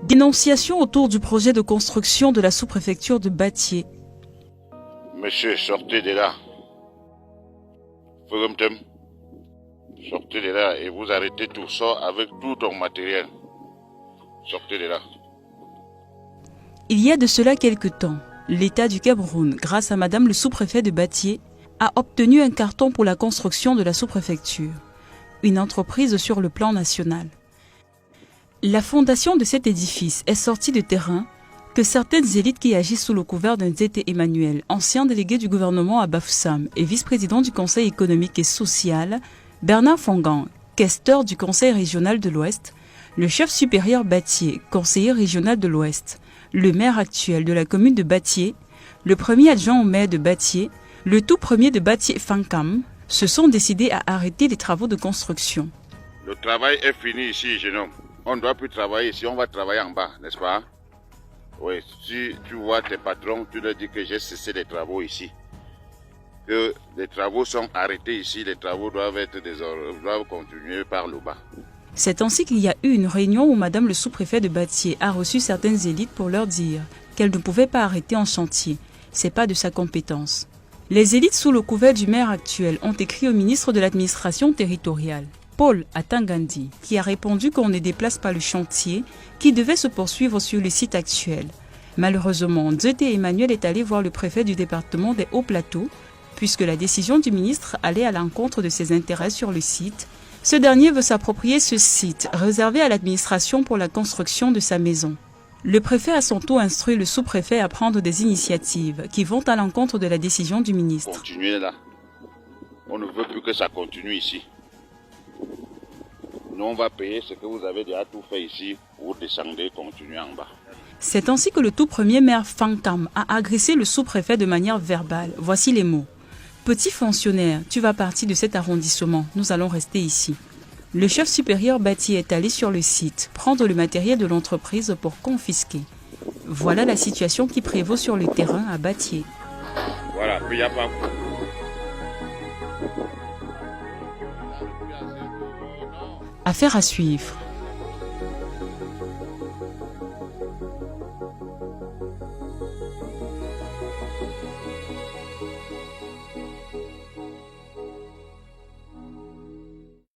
Dénonciation autour du projet de construction de la sous-préfecture de Batié. Monsieur, sortez de là. Sortez de là et vous arrêtez tout ça avec tout ton matériel. Sortez de là. Il y a de cela quelque temps, l'État du Cameroun, grâce à Madame le sous-préfet de Batié, a obtenu un carton pour la construction de la sous-préfecture, une entreprise sur le plan national. La fondation de cet édifice est sortie de terrain que certaines élites qui agissent sous le couvert d'un Zété Emmanuel, ancien délégué du gouvernement à Bafoussam et vice-président du Conseil économique et social, Bernard Fongan, questeur du Conseil régional de l'Ouest, le chef supérieur Batié, conseiller régional de l'Ouest, le maire actuel de la commune de Batié, le premier adjoint au maire de Batié, le tout premier de Batié Fankam, se sont décidés à arrêter les travaux de construction. Le travail est fini ici, jeune homme. On ne doit plus travailler ici, on va travailler en bas, n'est-ce pas? Oui, si tu vois tes patrons, tu leur dis que j'ai cessé les travaux ici. Que les travaux sont arrêtés ici, les travaux doivent continuer par le bas. C'est ainsi qu'il y a eu une réunion où Madame le sous-préfet de Batié a reçu certaines élites pour leur dire qu'elles ne pouvaient pas arrêter un chantier. C'est pas de sa compétence. Les élites sous le couvert du maire actuel ont écrit au ministre de l'administration territoriale, Paul Atangandi, qui a répondu qu'on ne déplace pas le chantier qui devait se poursuivre sur le site actuel. Malheureusement, Zété Emmanuel est allé voir le préfet du département des Hauts-Plateaux, puisque la décision du ministre allait à l'encontre de ses intérêts sur le site. Ce dernier veut s'approprier ce site, réservé à l'administration pour la construction de sa maison. Le préfet a son tour instruit le sous-préfet à prendre des initiatives qui vont à l'encontre de la décision du ministre. Continuez là. On ne veut plus que ça continue ici. Nous, on va payer ce que vous avez déjà tout fait ici. Vous descendez, continuez en bas. C'est ainsi que le tout premier maire Fankam a agressé le sous-préfet de manière verbale. Voici les mots. Petit fonctionnaire, tu vas partir de cet arrondissement. Nous allons rester ici. Le chef supérieur Batié est allé sur le site, prendre le matériel de l'entreprise pour confisquer. Voilà la situation qui prévaut sur le terrain à Batié. Voilà, puis il n'y a pas... Affaire à suivre.